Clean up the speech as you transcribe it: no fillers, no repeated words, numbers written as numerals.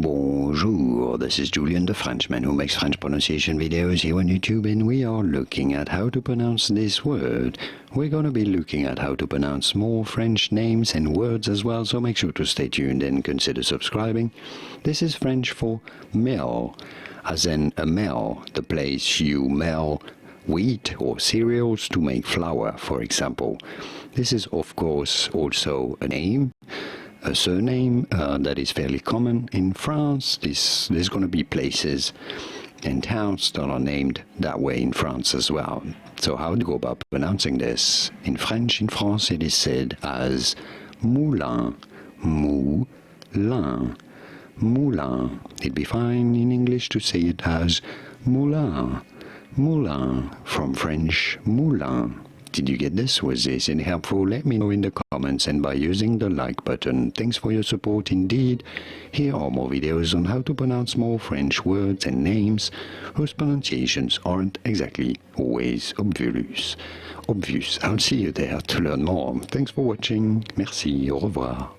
Bonjour, this is Julien the Frenchman who makes French pronunciation videos here on YouTube, and we are looking at how to pronounce this word. We're going to be looking at how to pronounce more French names and words as well, so make sure to stay tuned and consider subscribing. This is French for mill, as in a mill, the place you mill wheat or cereals to make flour, for example. This is of course also a name, a surname that is fairly common in France. There's going to be places and towns that are named that way in France as well. So how to go about pronouncing this? In French, in France, it is said as Moulin, Moulin, Moulin. It'd be fine in English to say it as Moulin, Moulin, from French Moulin. Did you get this? Was this any helpful? Let me know in the comments and by using the like button. Thanks for your support indeed. Here are more videos on how to pronounce more French words and names whose pronunciations aren't exactly always obvious. I'll see you there to learn more. Thanks for watching. Merci. Au revoir.